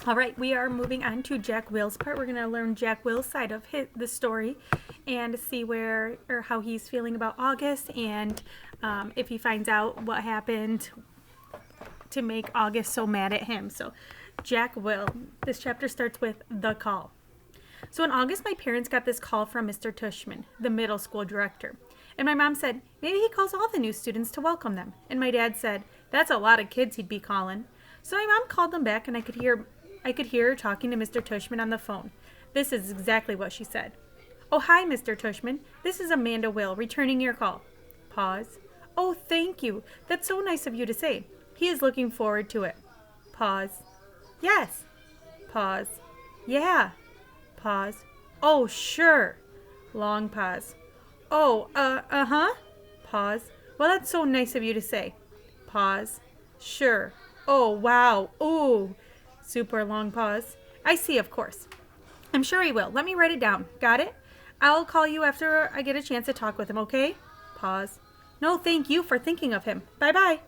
All right, we are moving on to Jack Will's part. We're going to learn Jack Will's side of the story and see where or how he's feeling about August and if he finds out what happened to make August so mad at him. So, Jack Will. This chapter starts with the call. So in August, my parents got this call from Mr. Tushman, the middle school director. And my mom said, maybe he calls all the new students to welcome them. And my dad said, that's a lot of kids he'd be calling. So my mom called them back and I could hear her talking to Mr. Tushman on the phone. This is exactly what she said. Oh, hi, Mr. Tushman. This is Amanda Will, returning your call. Pause. Oh, thank you. That's so nice of you to say. He is looking forward to it. Pause. Yes. Pause. Yeah. Pause. Oh, sure. Long pause. Oh, uh-huh. Pause. Well, that's so nice of you to say. Pause. Sure. Oh, wow. Ooh. Super long pause. I see, of course. I'm sure he will. Let me write it down. Got it? I'll call you after I get a chance to talk with him, okay? Pause. No, thank you for thinking of him. Bye-bye.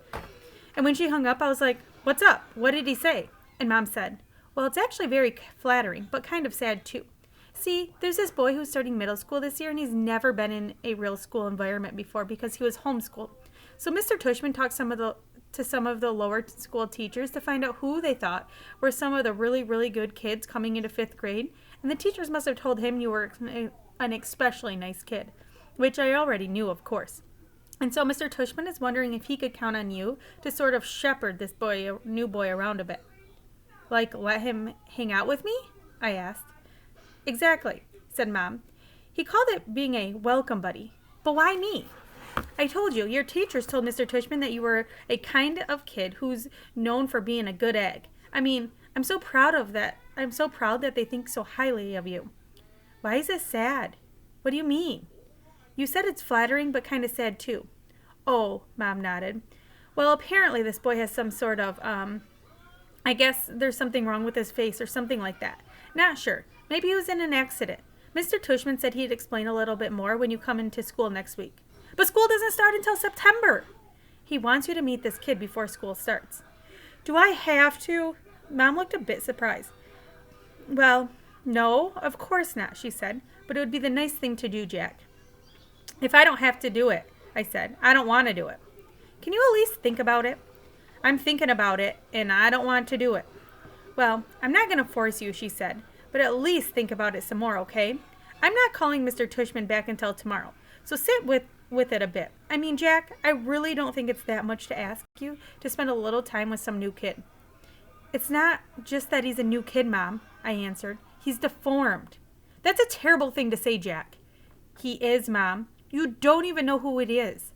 And when she hung up, I was like, what's up? What did he say? And Mom said, well, it's actually very flattering, but kind of sad too. See, there's this boy who's starting middle school this year, and he's never been in a real school environment before because he was homeschooled. So Mr. Tushman talked to some of the lower school teachers to find out who they thought were some of the really, really good kids coming into 5th grade, and the teachers must have told him you were an especially nice kid, which I already knew, of course. And so Mr. Tushman is wondering if he could count on you to sort of shepherd this new boy around a bit. Like, let him hang out with me? I asked. Exactly, said Mom. He called it being a welcome buddy. But why me? I told you, your teachers told Mr. Tushman that you were a kind of kid who's known for being a good egg. I mean, I'm so proud of that. I'm so proud that they think so highly of you. Why is it sad? What do you mean? You said it's flattering, but kind of sad too. Oh, Mom nodded. Well, apparently this boy has some sort of, I guess there's something wrong with his face or something like that. Not sure. Maybe he was in an accident. Mr. Tushman said he'd explain a little bit more when you come into school next week. But school doesn't start until September. He wants you to meet this kid before school starts. Do I have to? Mom looked a bit surprised. Well, no, of course not, she said. But it would be the nice thing to do, Jack. If I don't have to do it, I said, I don't want to do it. Can you at least think about it? I'm thinking about it, and I don't want to do it. Well, I'm not going to force you, she said, but at least think about it some more, okay? I'm not calling Mr. Tushman back until tomorrow, so sit with it a bit. I mean, Jack, I really don't think it's that much to ask you to spend a little time with some new kid. It's not just that he's a new kid, Mom, I answered. He's deformed. That's a terrible thing to say, Jack. He is, Mom. You don't even know who it is.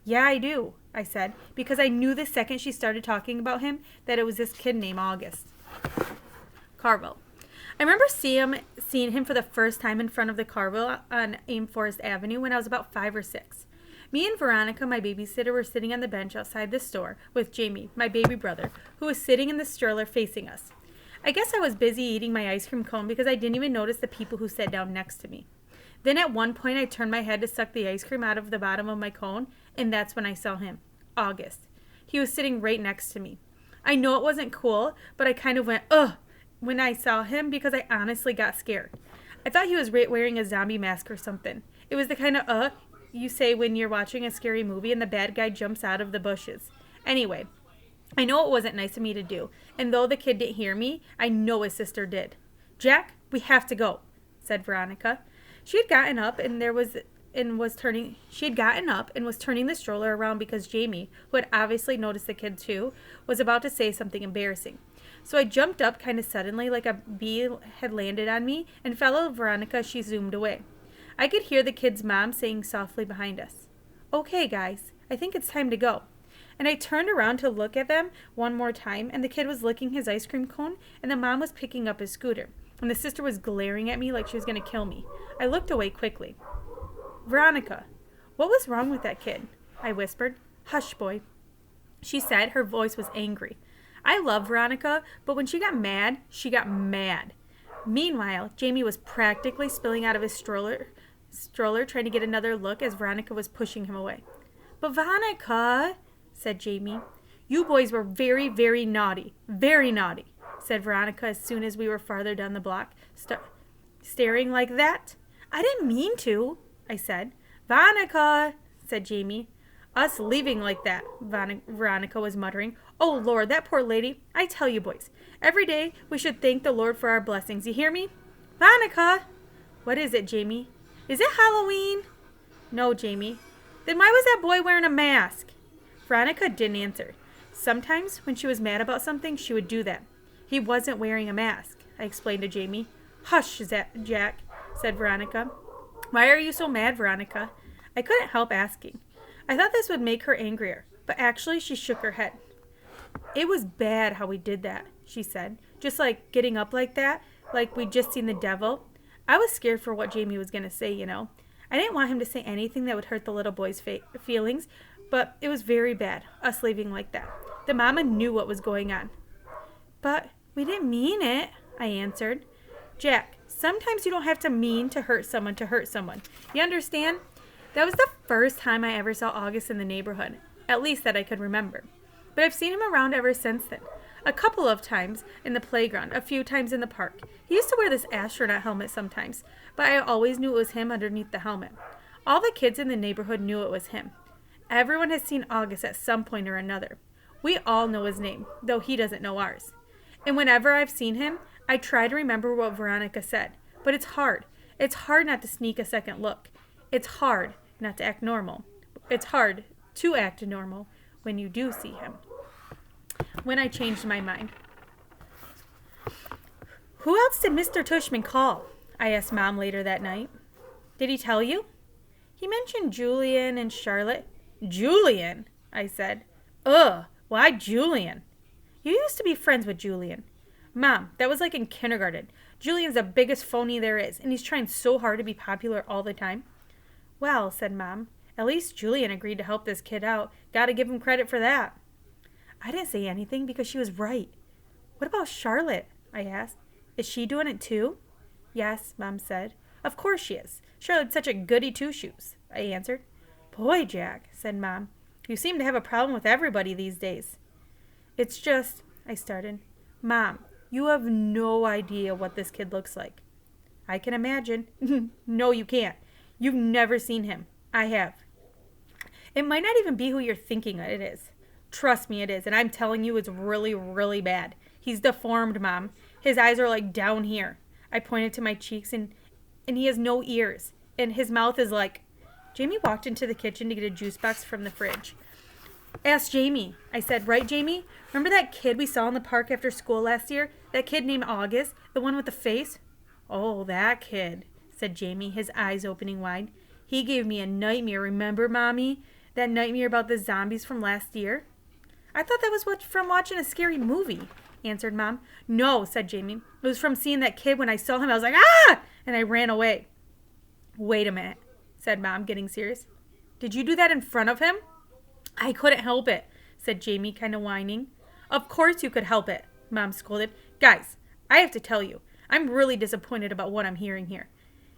Yeah, I do, I said, because I knew the second she started talking about him that it was this kid named August. Carville. I remember seeing him for the first time in front of the Carville on Aim Forest Avenue when I was about 5 or 6. Me and Veronica, my babysitter, were sitting on the bench outside the store with Jamie, my baby brother, who was sitting in the stroller facing us. I guess I was busy eating my ice cream cone because I didn't even notice the people who sat down next to me. Then at one point I turned my head to suck the ice cream out of the bottom of my cone, and that's when I saw him, August. He was sitting right next to me. I know it wasn't cool, but I kind of went, ugh, when I saw him because I honestly got scared. I thought he was wearing a zombie mask or something. It was the kind of you say when you're watching a scary movie and the bad guy jumps out of the bushes. Anyway, I know it wasn't nice of me to do, and though the kid didn't hear me, I know his sister did. Jack, we have to go, said Veronica. She had gotten up and was turning the stroller around because Jamie, who had obviously noticed the kid too, was about to say something embarrassing. So I jumped up kind of suddenly like a bee had landed on me and followed Veronica as she zoomed away. I could hear the kid's mom saying softly behind us, "Okay, guys, I think it's time to go." And I turned around to look at them one more time, and the kid was licking his ice cream cone, and the mom was picking up his scooter, and the sister was glaring at me like she was going to kill me. I looked away quickly. Veronica, what was wrong with that kid? I whispered. Hush, boy, she said. Her voice was angry. I love Veronica, but when she got mad, she got mad. Meanwhile, Jamie was practically spilling out of his stroller trying to get another look as Veronica was pushing him away. But Veronica, said Jamie, you boys were very, very naughty. Very naughty. said Veronica as soon as we were farther down the block, staring like that. I didn't mean to, I said. Veronica, said Jamie. Us leaving like that, Veronica was muttering. Oh, Lord, that poor lady. I tell you, boys, every day we should thank the Lord for our blessings. You hear me? Veronica! What is it, Jamie? Is it Halloween? No, Jamie. Then why was that boy wearing a mask? Veronica didn't answer. Sometimes when she was mad about something, she would do that. He wasn't wearing a mask, I explained to Jamie. Hush, Jack, said Veronica. Why are you so mad, Veronica? I couldn't help asking. I thought this would make her angrier, but actually she shook her head. It was bad how we did that, she said. Just like getting up like that, like we'd just seen the devil. I was scared for what Jamie was going to say, you know. I didn't want him to say anything that would hurt the little boy's feelings, but it was very bad, us leaving like that. The mama knew what was going on. But we didn't mean it, I answered. Jack, sometimes you don't have to mean to hurt someone to hurt someone. You understand? That was the first time I ever saw August in the neighborhood, at least that I could remember. But I've seen him around ever since then. A couple of times in the playground, a few times in the park. He used to wear this astronaut helmet sometimes, but I always knew it was him underneath the helmet. All the kids in the neighborhood knew it was him. Everyone has seen August at some point or another. We all know his name, though he doesn't know ours. And whenever I've seen him, I try to remember what Veronica said. But it's hard. It's hard not to sneak a second look. It's hard not to act normal. It's hard to act normal when you do see him. When I changed my mind. Who else did Mr. Tushman call? I asked Mom later that night. Did he tell you? He mentioned Julian and Charlotte. Julian, I said. Ugh, why Julian? You used to be friends with Julian. Mom, that was like in kindergarten. Julian's the biggest phony there is, and he's trying so hard to be popular all the time. Well, said Mom, at least Julian agreed to help this kid out. Gotta give him credit for that. I didn't say anything because she was right. What about Charlotte? I asked. Is she doing it too? Yes, Mom said. Of course she is. Charlotte's such a goody two-shoes, I answered. Boy, Jack, said Mom, you seem to have a problem with everybody these days. It's just, I started. Mom, you have no idea what this kid looks like. I can imagine. No, you can't. You've never seen him. I have. It might not even be who you're thinking it is. Trust me, it is. And I'm telling you, it's really, really bad. He's deformed, Mom. His eyes are like down here. I pointed to my cheeks, and he has no ears. And his mouth is like... Jamie walked into the kitchen to get a juice box from the fridge. Ask Jamie, I said. Right, Jamie? Remember that kid we saw in the park after school last year? That kid named August? The one with the face? Oh, that kid, said Jamie, his eyes opening wide. He gave me a nightmare, remember, Mommy? That nightmare about the zombies from last year? I thought that was from watching a scary movie, answered Mom. No, said Jamie. It was from seeing that kid. When I saw him, I was like, ah! And I ran away. Wait a minute, said Mom, getting serious. Did you do that in front of him? I couldn't help it, said Jamie, kind of whining. Of course you could help it, Mom scolded. Guys, I have to tell you, I'm really disappointed about what I'm hearing here.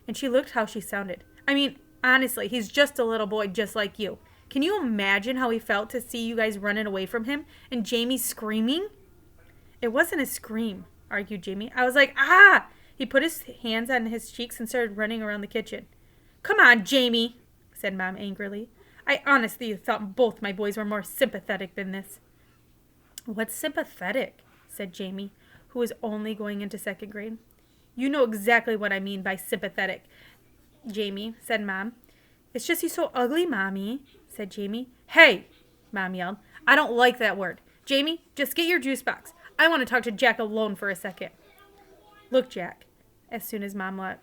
And she looked how she sounded. I mean, honestly, he's just a little boy just like you. Can you imagine how he felt to see you guys running away from him and Jamie screaming? It wasn't a scream, argued Jamie. I was like, ah! He put his hands on his cheeks and started running around the kitchen. Come on, Jamie, said Mom angrily. I honestly thought both my boys were more sympathetic than this. What's sympathetic? Said Jamie, who was only going into second grade. You know exactly what I mean by sympathetic, Jamie, said Mom. It's just he's so ugly, Mommy, said Jamie. Hey, Mom yelled. I don't like that word. Jamie, just get your juice box. I want to talk to Jack alone for a second. Look, Jack, as soon as Mom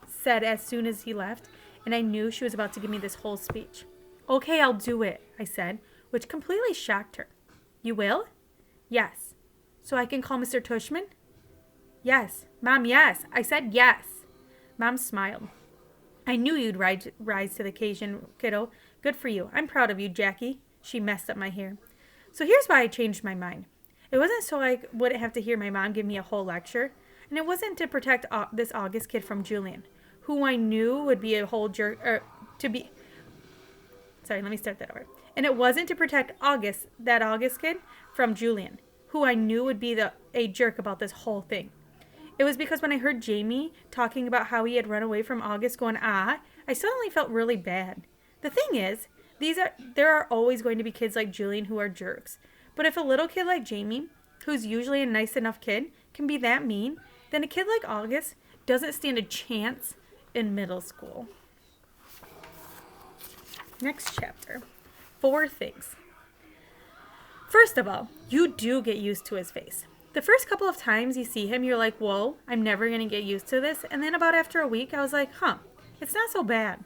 said as soon as he left, and I knew she was about to give me this whole speech. Okay, I'll do it, I said, which completely shocked her. You will? Yes. So I can call Mr. Tushman? Yes. Mom, yes. I said yes. Mom smiled. I knew you'd rise to the occasion, kiddo. Good for you. I'm proud of you, Jackie. She messed up my hair. So here's why I changed my mind. It wasn't so I wouldn't have to hear my mom give me a whole lecture, and it wasn't to protect this August kid from Julian, who I knew would be a whole jerk, Sorry, let me start that over. And it wasn't to protect that August kid from Julian, who I knew would be a jerk about this whole thing. It was because when I heard Jamie talking about how he had run away from August going, I suddenly felt really bad. The thing is, there are always going to be kids like Julian who are jerks. But if a little kid like Jamie, who's usually a nice enough kid, can be that mean, then a kid like August doesn't stand a chance in middle school. Next chapter. 4 things. First of all, you do get used to his face. The first couple of times you see him, you're like, whoa, I'm never going to get used to this. And then about after a week, I was like, it's not so bad.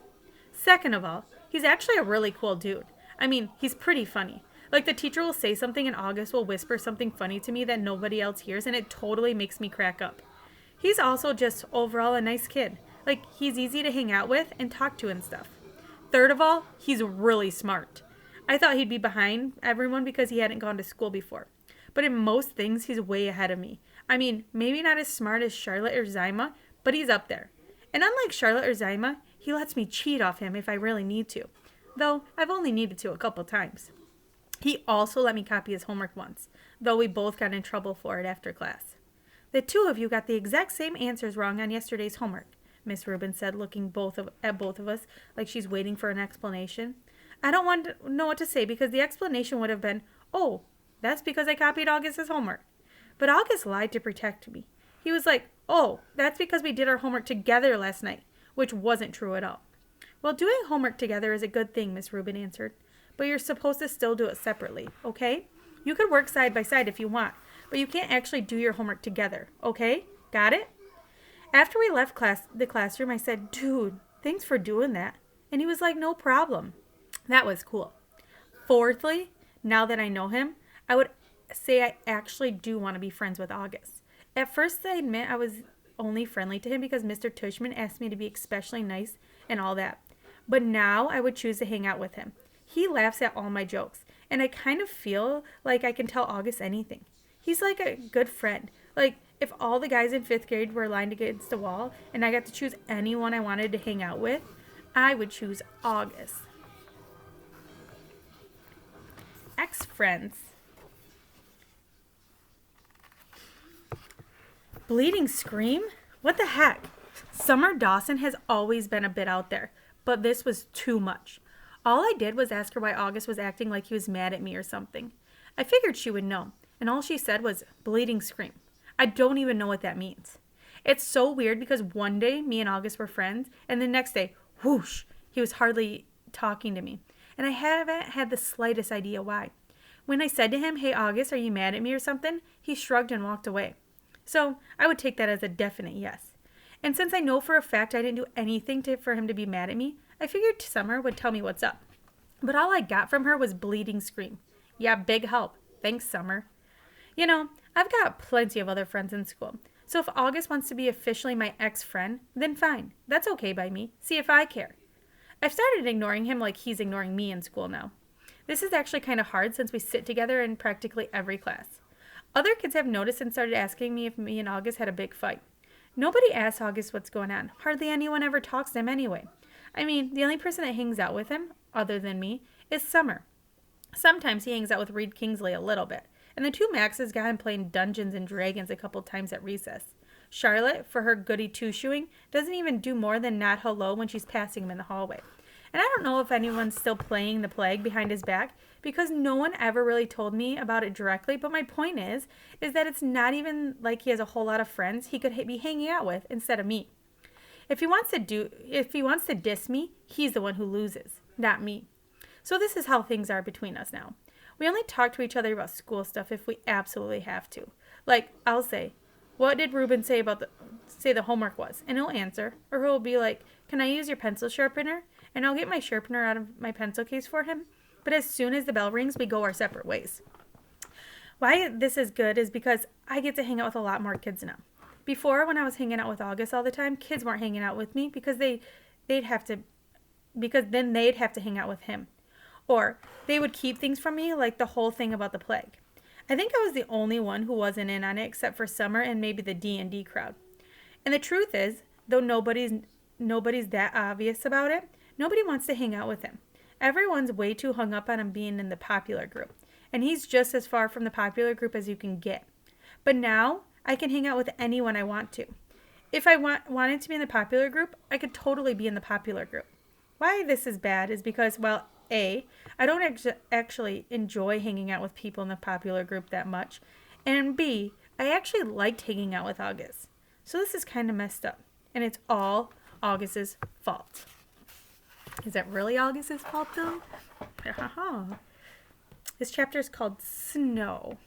Second of all, he's actually a really cool dude. I mean, he's pretty funny. Like, the teacher will say something and August will whisper something funny to me that nobody else hears, and it totally makes me crack up. He's also just overall a nice kid. Like, he's easy to hang out with and talk to and stuff. Third of all, he's really smart. I thought he'd be behind everyone because he hadn't gone to school before. But in most things, he's way ahead of me. I mean, maybe not as smart as Charlotte or Zyma, but he's up there. And unlike Charlotte or Zyma, he lets me cheat off him if I really need to. Though, I've only needed to a couple times. He also let me copy his homework once, though we both got in trouble for it after class. The 2 of you got the exact same answers wrong on yesterday's homework, Miss Rubin said, looking at both of us like she's waiting for an explanation. I don't want to know what to say because the explanation would have been, oh, that's because I copied August's homework. But August lied to protect me. He was like, oh, that's because we did our homework together last night, which wasn't true at all. Well, doing homework together is a good thing, Miss Rubin answered. But you're supposed to still do it separately, okay? You could work side by side if you want, but you can't actually do your homework together, okay? Got it? After we left the classroom, I said, dude, thanks for doing that. And he was like, no problem. That was cool. Fourthly, now that I know him, I would say I actually do want to be friends with August. At first, I admit I was only friendly to him because Mr. Tushman asked me to be especially nice and all that. But now I would choose to hang out with him. He laughs at all my jokes, and I kind of feel like I can tell August anything. He's like a good friend. Like, if all the guys in 5th grade were lined against a wall and I got to choose anyone I wanted to hang out with, I would choose August. Ex-friends. Bleeding scream? What the heck? Summer Dawson has always been a bit out there, but this was too much. All I did was ask her why August was acting like he was mad at me or something. I figured she would know, and all she said was, bleeding scream. I don't even know what that means. It's so weird because one day me and August were friends, and the next day, whoosh, he was hardly talking to me. And I haven't had the slightest idea why. When I said to him, hey August, are you mad at me or something? He shrugged and walked away. So I would take that as a definite yes. And since I know for a fact I didn't do anything for him to be mad at me, I figured Summer would tell me what's up. But all I got from her was bleeding scream. Yeah, big help. Thanks, Summer. You know, I've got plenty of other friends in school. So if August wants to be officially my ex-friend, then fine. That's okay by me. See if I care. I've started ignoring him like he's ignoring me in school now. This is actually kind of hard since we sit together in practically every class. Other kids have noticed and started asking me if me and August had a big fight. Nobody asks August what's going on. Hardly anyone ever talks to him anyway. I mean, the only person that hangs out with him, other than me, is Summer. Sometimes he hangs out with Reed Kingsley a little bit. And the 2 Maxes got him playing Dungeons and Dragons a couple times at recess. Charlotte, for her goody two-shoeing, doesn't even do more than nod hello when she's passing him in the hallway. And I don't know if anyone's still playing the Plague behind his back because no one ever really told me about it directly, but my point is that it's not even like he has a whole lot of friends he could be hanging out with instead of me. If he wants to diss me, he's the one who loses, not me. So this is how things are between us now. We only talk to each other about school stuff if we absolutely have to. Like, I'll say, what did Ruben say the homework was? And he'll answer. Or he'll be like, can I use your pencil sharpener? And I'll get my sharpener out of my pencil case for him. But as soon as the bell rings, we go our separate ways. Why this is good is because I get to hang out with a lot more kids now. Before, when I was hanging out with August all the time, kids weren't hanging out with me because then they'd have to hang out with him. Or they would keep things from me, like the whole thing about the Plague. I think I was the only one who wasn't in on it except for Summer and maybe the D&D crowd. And the truth is, though nobody's that obvious about it, nobody wants to hang out with him. Everyone's way too hung up on him being in the popular group. and he's just as far from the popular group as you can get. But now I can hang out with anyone I want to. If I wanted to be in the popular group, I could totally be in the popular group. Why this is bad is because, well, A, I don't actually enjoy hanging out with people in the popular group that much, and B, I actually liked hanging out with August. So this is kind of messed up, and it's all August's fault. Is that really August's fault, though? This chapter is called Snow.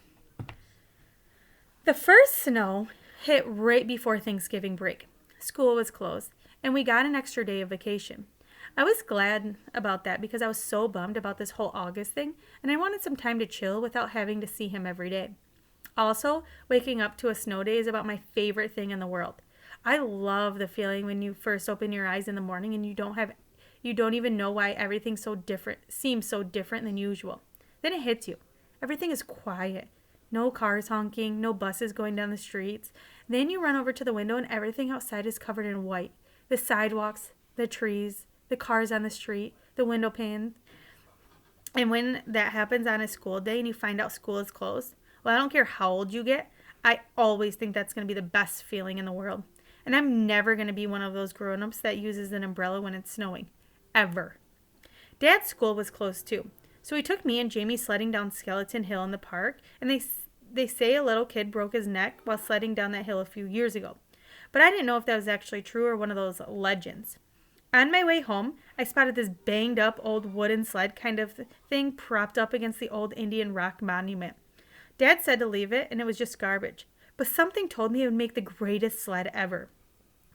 The first snow hit right before Thanksgiving break. School was closed, and we got an extra day of vacation. I was glad about that because I was so bummed about this whole August thing, and I wanted some time to chill without having to see him every day. Also, waking up to a snow day is about my favorite thing in the world. I love the feeling when you first open your eyes in the morning and you don't even know why everything seems so different than usual. Then it hits you. Everything is quiet. No cars honking, no buses going down the streets. Then you run over to the window and everything outside is covered in white. The sidewalks, the trees, the cars on the street, the window panes. And when that happens on a school day and you find out school is closed, well, I don't care how old you get, I always think that's going to be the best feeling in the world. And I'm never going to be one of those grown-ups that uses an umbrella when it's snowing. Ever. Dad's school was closed too. So he took me and Jamie sledding down Skeleton Hill in the park, and they say a little kid broke his neck while sledding down that hill a few years ago. But I didn't know if that was actually true or one of those legends. On my way home, I spotted this banged up old wooden sled kind of thing propped up against the old Indian rock monument. Dad said to leave it, and it was just garbage. But something told me it would make the greatest sled ever.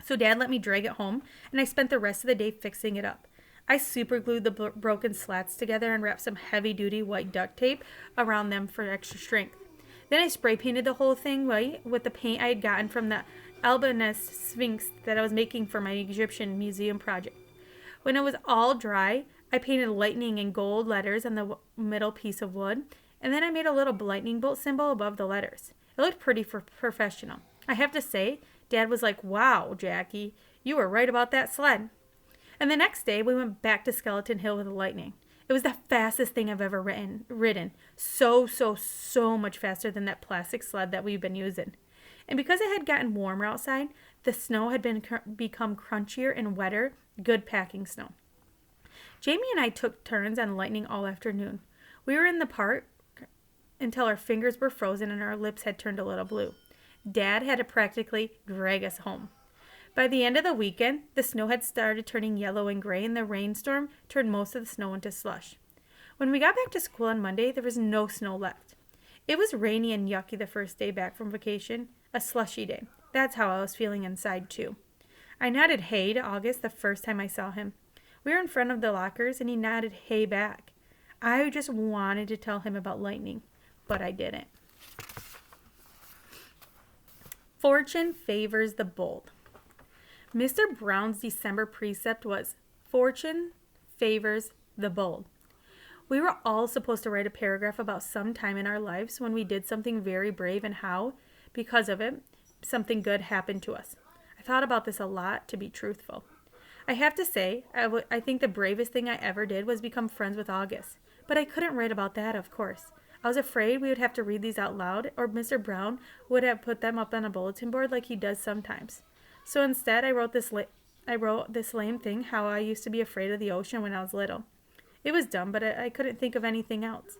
So Dad let me drag it home, and I spent the rest of the day fixing it up. I super glued the broken slats together and wrapped some heavy-duty white duct tape around them for extra strength. Then I spray painted the whole thing white with the paint I had gotten from the Albanese Sphinx that I was making for my Egyptian museum project. When it was all dry, I painted lightning in gold letters on the middle piece of wood, and then I made a little lightning bolt symbol above the letters. It looked pretty professional. I have to say, Dad was like, "Wow, Jackie, you were right about that sled." And the next day, we went back to Skeleton Hill with the lightning. It was the fastest thing I've ever ridden. So much faster than that plastic sled that we've been using. And because it had gotten warmer outside, the snow had become crunchier and wetter, good packing snow. Jamie and I took turns on lightning all afternoon. We were in the park until our fingers were frozen and our lips had turned a little blue. Dad had to practically drag us home. By the end of the weekend, the snow had started turning yellow and gray, and the rainstorm turned most of the snow into slush. When we got back to school on Monday, there was no snow left. It was rainy and yucky the first day back from vacation, a slushy day. That's how I was feeling inside, too. I nodded hey to August the first time I saw him. We were in front of the lockers, and he nodded hey back. I just wanted to tell him about lightning, but I didn't. Fortune favors the bold. Mr. Brown's December precept was, "Fortune favors the bold." We were all supposed to write a paragraph about some time in our lives when we did something very brave and how, because of it, something good happened to us. I thought about this a lot, to be truthful. I have to say, I think the bravest thing I ever did was become friends with August. But I couldn't write about that, of course. I was afraid we would have to read these out loud, or Mr. Brown would have put them up on a bulletin board like he does sometimes. So instead, I wrote this lame thing, how I used to be afraid of the ocean when I was little. It was dumb, but I couldn't think of anything else.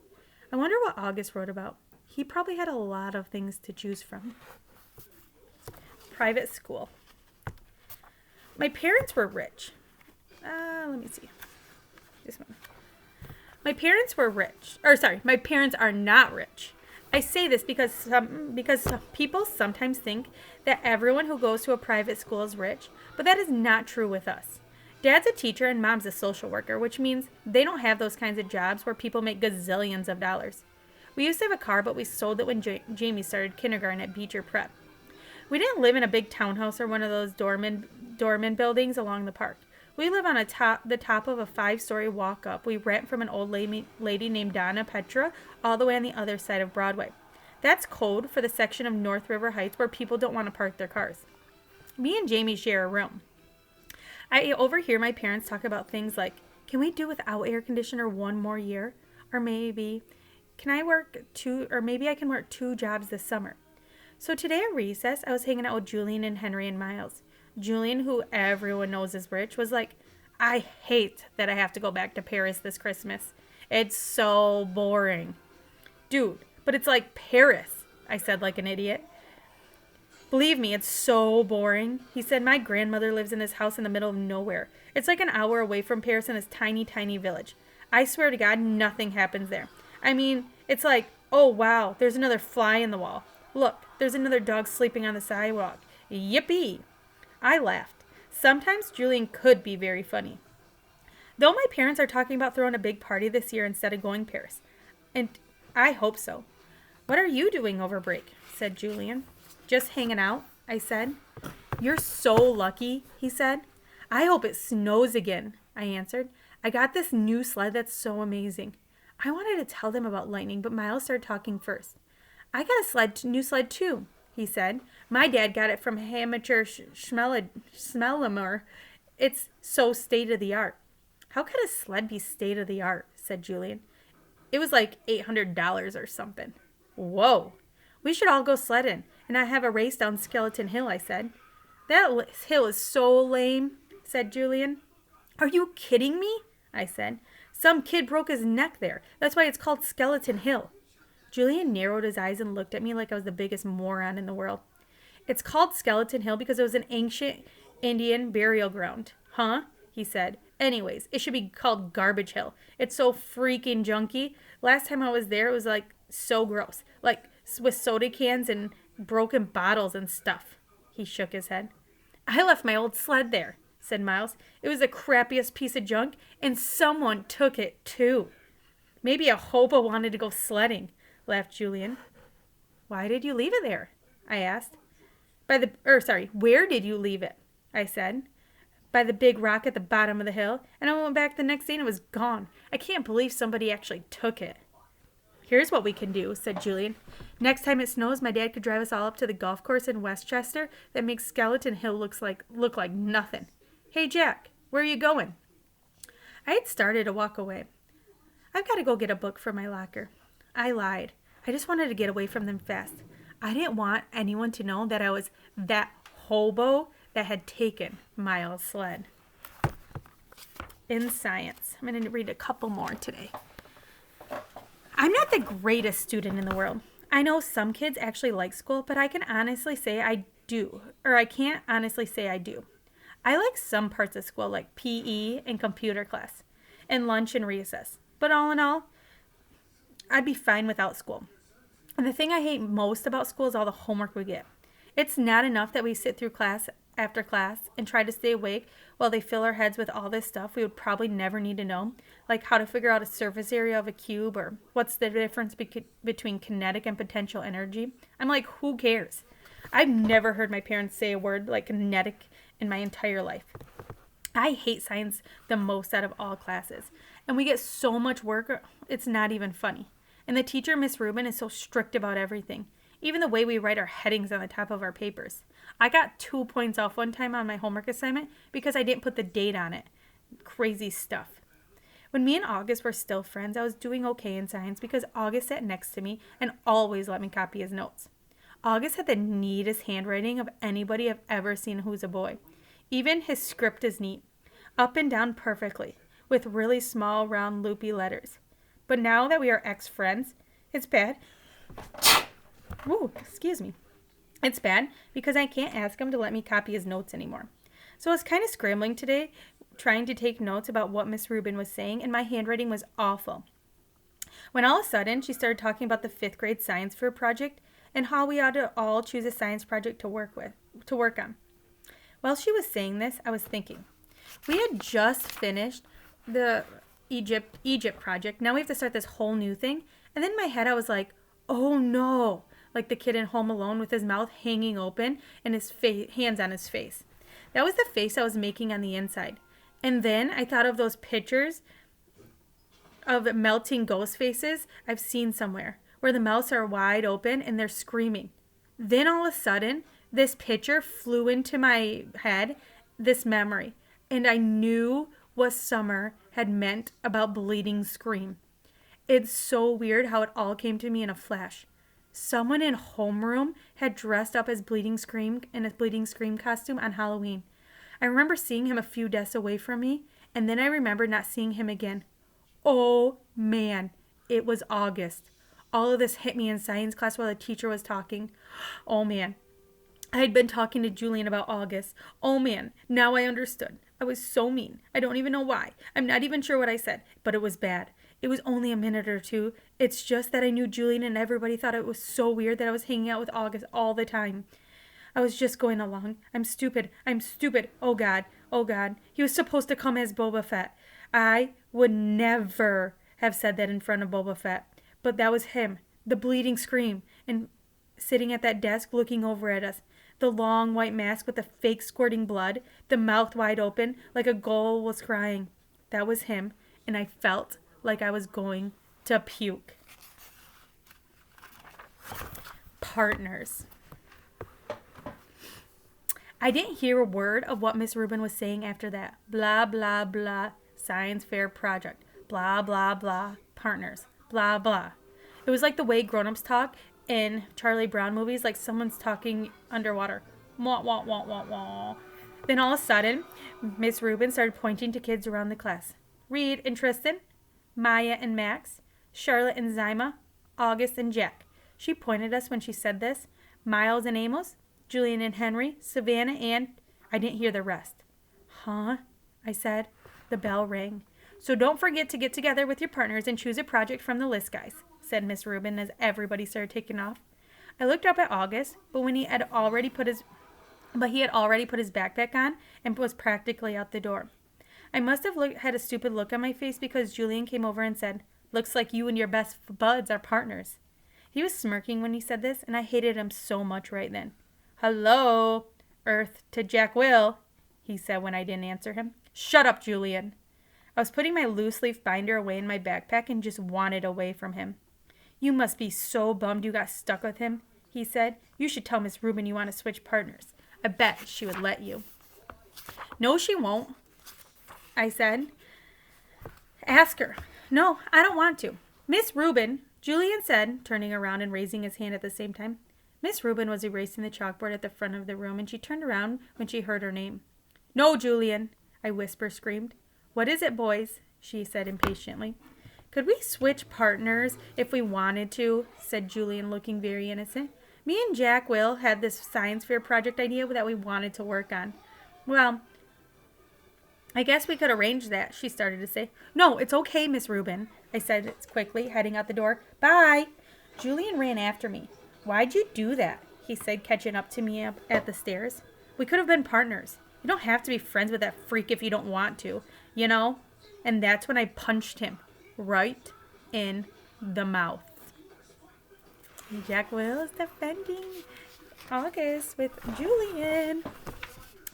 I wonder what August wrote about. He probably had a lot of things to choose from. Private school. My parents were rich. Let me see. This one. My parents are not rich. I say this because people sometimes think that everyone who goes to a private school is rich, but that is not true with us. Dad's a teacher and Mom's a social worker, which means they don't have those kinds of jobs where people make gazillions of dollars. We used to have a car, but we sold it when Jamie started kindergarten at Beecher Prep. We didn't live in a big townhouse or one of those doorman buildings along the park. We live on the top of a 5-story walk-up we rent from an old lady named Donna Petra all the way on the other side of Broadway. That's code for the section of North River Heights where people don't want to park their cars. Me and Jamie share a room. I overhear my parents talk about things like, can we do without air conditioner one more year? Or maybe, can I work two, or maybe I can work 2 jobs this summer. So today at recess, I was hanging out with Julian and Henry and Miles. Julian, who everyone knows is rich, was like, I hate that I have to go back to Paris this Christmas. It's so boring. Dude, but it's like Paris, I said like an idiot. Believe me, it's so boring. He said, my grandmother lives in this house in the middle of nowhere. It's like an hour away from Paris in this tiny, tiny village. I swear to God, nothing happens there. I mean, it's like, oh wow, there's another fly in the wall. Look, there's another dog sleeping on the sidewalk. Yippee! I laughed. Sometimes Julian could be very funny. Though my parents are talking about throwing a big party this year instead of going Paris. And I hope so. What are you doing over break? Said Julian. Just hanging out, I said. You're so lucky, he said. I hope it snows again, I answered. I got this new sled that's so amazing. I wanted to tell them about lightning, but Miles started talking first. I got a new sled too, he said. My dad got it from Amateur Schmellemer. It's so state-of-the-art. How could a sled be state-of-the-art? Said Julian. It was like $800 or something. Whoa. We should all go sledding, and I have a race down Skeleton Hill, I said. That hill is so lame, said Julian. Are you kidding me? I said. Some kid broke his neck there. That's why it's called Skeleton Hill. Julian narrowed his eyes and looked at me like I was the biggest moron in the world. It's called Skeleton Hill because it was an ancient Indian burial ground. Huh? He said. Anyways, it should be called Garbage Hill. It's so freaking junky. Last time I was there, it was like so gross. Like with soda cans and broken bottles and stuff. He shook his head. I left my old sled there, said Miles. It was the crappiest piece of junk, and someone took it too. Maybe a hobo wanted to go sledding, laughed Julian. Why did you leave it there? I asked. Where did you leave it? I said. By the big rock at the bottom of the hill, and I went back the next day and it was gone. I can't believe somebody actually took it. Here's what we can do, said Julian. Next time it snows, my dad could drive us all up to the golf course in Westchester that makes Skeleton Hill look like nothing. Hey, Jack, where are you going? I had started to walk away. I've got to go get a book from my locker. I lied. I just wanted to get away from them fast. I didn't want anyone to know that I was that hobo that had taken Miles' sled. In science. I'm going to read a couple more today. I'm not the greatest student in the world. I know some kids actually like school, but I can honestly say I do. Or I can't honestly say I do. I like some parts of school, like PE and computer class, and lunch and recess. But all in all, I'd be fine without school. And the thing I hate most about school is all the homework we get. It's not enough that we sit through class after class and try to stay awake while they fill our heads with all this stuff we would probably never need to know, like how to figure out a surface area of a cube or what's the difference between kinetic and potential energy. I'm like, who cares? I've never heard my parents say a word like kinetic in my entire life. I hate science the most out of all classes, and we get so much work, it's not even funny. And the teacher, Miss Rubin, is so strict about everything, even the way we write our headings on the top of our papers. I got 2 points off one time on my homework assignment because I didn't put the date on it. Crazy stuff. When me and August were still friends, I was doing okay in science because August sat next to me and always let me copy his notes. August had the neatest handwriting of anybody I've ever seen who's a boy. Even his script is neat, up and down perfectly, with really small, round, loopy letters. But now that we are ex-friends, it's bad. Ooh, excuse me. It's bad because I can't ask him to let me copy his notes anymore. So I was kind of scrambling today, trying to take notes about what Miss Rubin was saying, and my handwriting was awful. When all of a sudden, she started talking about the 5th grade science fair project and how we ought to all choose a science project to work on. While she was saying this, I was thinking, we had just finished the Egypt project. Now we have to start this whole new thing. And then in my head, I was like, oh no, like the kid in Home Alone with his mouth hanging open and his hands on his face. That was the face I was making on the inside. And then I thought of those pictures of melting ghost faces I've seen somewhere, where the mouths are wide open and they're screaming. Then all of a sudden, this picture flew into my head, this memory, and I knew what summer had meant about bleeding scream. It's so weird how it all came to me in a flash. Someone in homeroom had dressed up as Bleeding Scream in a Bleeding Scream costume on Halloween. I remember seeing him a few desks away from me, and then I remember not seeing him again. Oh man, it was August. All of this hit me in science class while the teacher was talking. Oh man, I had been talking to Julian about August. Oh man, now I understood. I was so mean. I don't even know why. I'm not even sure what I said, but it was bad. It was only a minute or two. It's just that I knew Julian and everybody thought it was so weird that I was hanging out with August all the time. I was just going along. I'm stupid. I'm stupid. Oh God. Oh God. He was supposed to come as Boba Fett. I would never have said that in front of Boba Fett. But that was him. The Bleeding Scream. And sitting at that desk looking over at us. The long white mask with the fake squirting blood. The mouth wide open like a ghoul was crying. That was him. And I felt like I was going to puke. Partners. I didn't hear a word of what Miss Rubin was saying after that. Blah, blah, blah. Science fair project. Blah, blah, blah. Partners. Blah, blah. It was like the way grown-ups talk in Charlie Brown movies, like someone's talking underwater. Wah, wah, wah, wah, wah. Then all of a sudden, Miss Rubin started pointing to kids around the class. Reed and Tristan, Maya and Max, Charlotte and Zyma, August and Jack. She pointed us when she said this. Miles and Amos, Julian and Henry, Savannah and... I didn't hear the rest. Huh? I said. The bell rang. So don't forget to get together with your partners and choose a project from the list, guys, said Miss Rubin as everybody started taking off. I looked up at August, but he had already put his backpack on and was practically out the door. I must have had a stupid look on my face because Julian came over and said, "Looks like you and your best buds are partners." He was smirking when he said this, and I hated him so much right then. "Hello, Earth to Jack Will," he said when I didn't answer him. "Shut up, Julian." I was putting my loose-leaf binder away in my backpack and just wanted away from him. "You must be so bummed you got stuck with him," he said. "You should tell Miss Rubin you want to switch partners. I bet she would let you." "No, she won't," I said. "Ask her." "No, I don't want to." "Miss Rubin," Julian said, turning around and raising his hand at the same time. Miss Rubin was erasing the chalkboard at the front of the room, and she turned around when she heard her name. "No, Julian," I screamed. "What is it, boys?" she said impatiently. "Could we switch partners if we wanted to?" said Julian, looking very innocent. "Me and Jack Will had this science fair project idea that we wanted to work on." "Well, I guess we could arrange that," she started to say. "No, it's okay, Miss Rubin," I said quickly, heading out the door. "Bye." Julian ran after me. "Why'd you do that?" he said, catching up to me up at the stairs. "We could have been partners. You don't have to be friends with that freak if you don't want to, you know?" And that's when I punched him right in the mouth. Jack Will is defending August with Julian.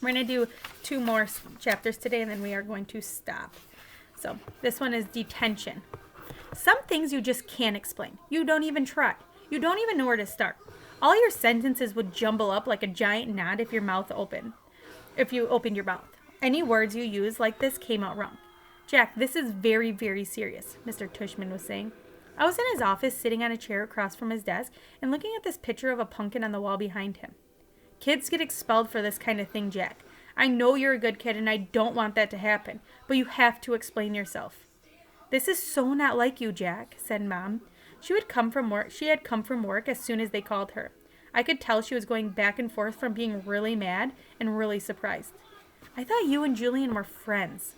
We're going to do 2 more chapters today, and then we are going to stop. So this one is detention. Some things you just can't explain. You don't even try. You don't even know where to start. All your sentences would jumble up like a giant knot if you opened your mouth. Any words you use like this came out wrong. "Jack, this is very, very serious," Mr. Tushman was saying. I was in his office sitting on a chair across from his desk and looking at this picture of a pumpkin on the wall behind him. "Kids get expelled for this kind of thing, Jack. I know you're a good kid and I don't want that to happen, but you have to explain yourself." "This is so not like you, Jack," said Mom. She had come from work as soon as they called her. I could tell she was going back and forth from being really mad and really surprised. "I thought you and Julian were friends,"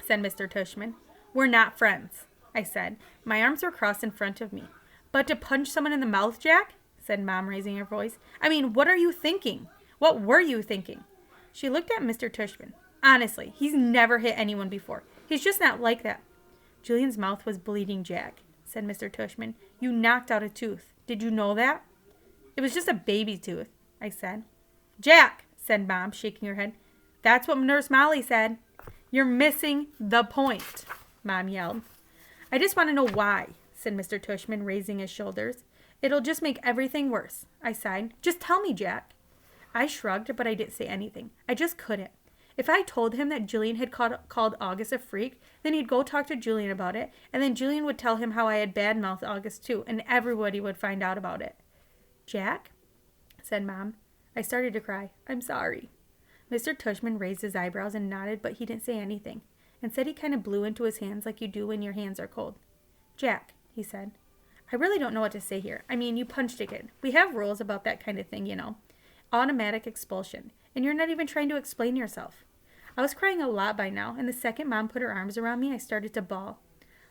said Mr. Tushman. "We're not friends," I said. My arms were crossed in front of me. "But to punch someone in the mouth, Jack?" said Mom, raising her voice. "I mean, what are you thinking? What were you thinking?" She looked at Mr. Tushman. "Honestly, he's never hit anyone before. He's just not like that." "Julian's mouth was bleeding, Jack," said Mr. Tushman. "You knocked out a tooth. Did you know that?" "It was just a baby tooth," I said. "Jack," said Mom, shaking her head. "That's what Nurse Molly said." "You're missing the point," Mom yelled. "I just want to know why," said Mr. Tushman, raising his shoulders. "It'll just make everything worse," I sighed. "Just tell me, Jack." I shrugged, but I didn't say anything. I just couldn't. If I told him that Julian had called August a freak, then he'd go talk to Julian about it, and then Julian would tell him how I had bad-mouthed August too, and everybody would find out about it. Jack, said Mom. I started to cry. I'm sorry. Mr. Tushman raised his eyebrows and nodded, but he didn't say anything, and said he kind of blew into his hands like you do when your hands are cold. Jack, he said, I really don't know what to say here. I mean, you punched a kid. We have rules about that kind of thing, you know. Automatic expulsion. And you're not even trying to explain yourself. I was crying a lot by now, and the second Mom put her arms around me, I started to bawl.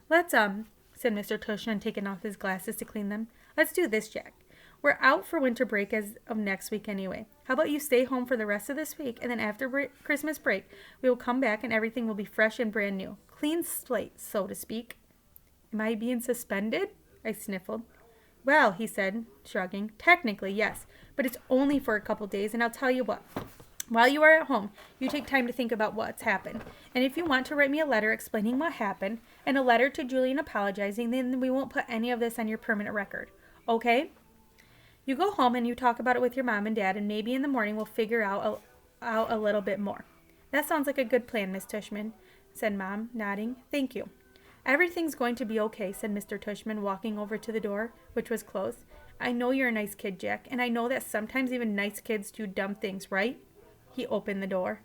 Let's, said Mr. Tushman, taking off his glasses to clean them. Let's do this, Jack. We're out for winter break as of next week anyway. How about you stay home for the rest of this week, and then after Christmas break, we will come back and everything will be fresh and brand new. Clean slate, so to speak. Am I being suspended? I sniffled. Well, he said, shrugging, technically, yes, but it's only for a couple days, and I'll tell you what. While you are at home, you take time to think about what's happened. And if you want to write me a letter explaining what happened, and a letter to Julian apologizing, then we won't put any of this on your permanent record. Okay? You go home and you talk about it with your mom and dad, and maybe in the morning we'll figure out a little bit more. That sounds like a good plan, Miss Tushman, said Mom, nodding. Thank you. Everything's going to be okay, said Mr. Tushman, walking over to the door, which was closed. I know you're a nice kid, Jack, and I know that sometimes even nice kids do dumb things, right? He opened the door.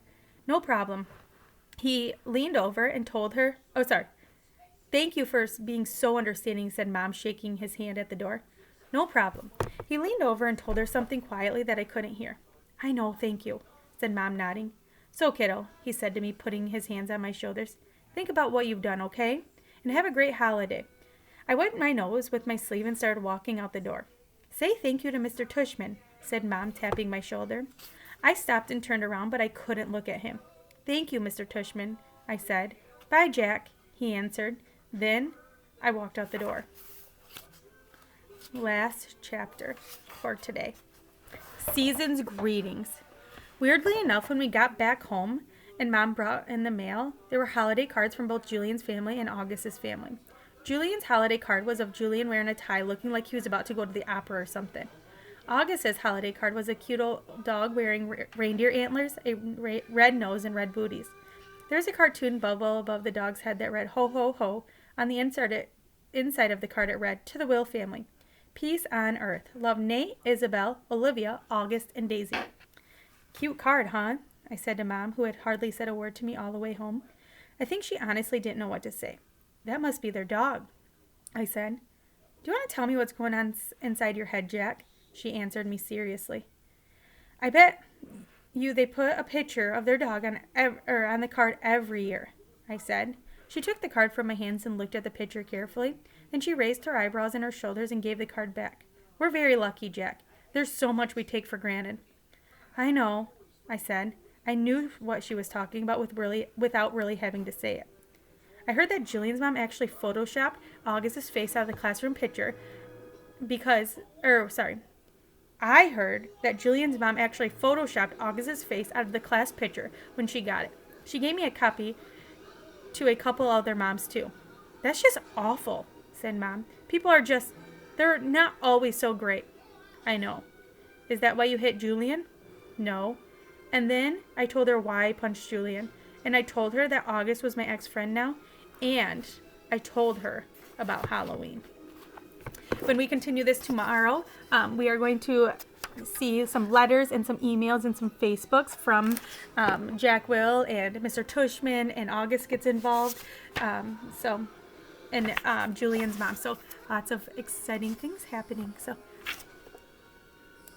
No problem. He leaned over and told her, Thank you for being so understanding, said Mom, shaking his hand at the door. No problem. He leaned over and told her something quietly that I couldn't hear. I know, thank you, said Mom, nodding. So, kiddo, he said to me, putting his hands on my shoulders, think about what you've done, okay? And have a great holiday. I wiped my nose with my sleeve and started walking out the door. Say thank you to Mr. Tushman, said Mom, tapping my shoulder. I stopped and turned around, but I couldn't look at him. Thank you, Mr. Tushman, I said. Bye, Jack, he answered. Then I walked out the door. Last chapter for today. Season's greetings. Weirdly enough, when we got back home and Mom brought in the mail, there were holiday cards from both Julian's family and August's family. Julian's holiday card was of Julian wearing a tie, looking like he was about to go to the opera or something. August's holiday card was a cute old dog wearing reindeer antlers, a red nose, and red booties. There was a cartoon bubble above the dog's head that read, ho, ho, ho. On the inside of the card it read, to the Will family. Peace on earth. Love, Nate, Isabel, Olivia, August, and Daisy. Cute card, huh? I said to Mom, who had hardly said a word to me all the way home. I think she honestly didn't know what to say. That must be their dog, I said. Do you want to tell me what's going on inside your head, Jack? She answered me seriously. I bet you they put a picture of their dog on the card every year, I said. She took the card from my hands and looked at the picture carefully. Then she raised her eyebrows and her shoulders and gave the card back. We're very lucky, Jack. There's so much we take for granted. I know, I said. I knew what she was talking about without really having to say it. I heard that Julian's mom actually photoshopped August's face out of the classroom picture I heard that Julian's mom actually photoshopped August's face out of the class picture when she got it. She gave me a copy to a couple other moms too. That's just awful, said Mom. People are they're not always so great. I know. Is that why you hit Julian? No. And then I told her why I punched Julian. And I told her that August was my ex-friend now. And I told her about Halloween. When we continue this tomorrow, we are going to see some letters and some emails and some Facebooks from Jack Will and Mr. Tushman, and August gets involved. And Julian's mom. So lots of exciting things happening. So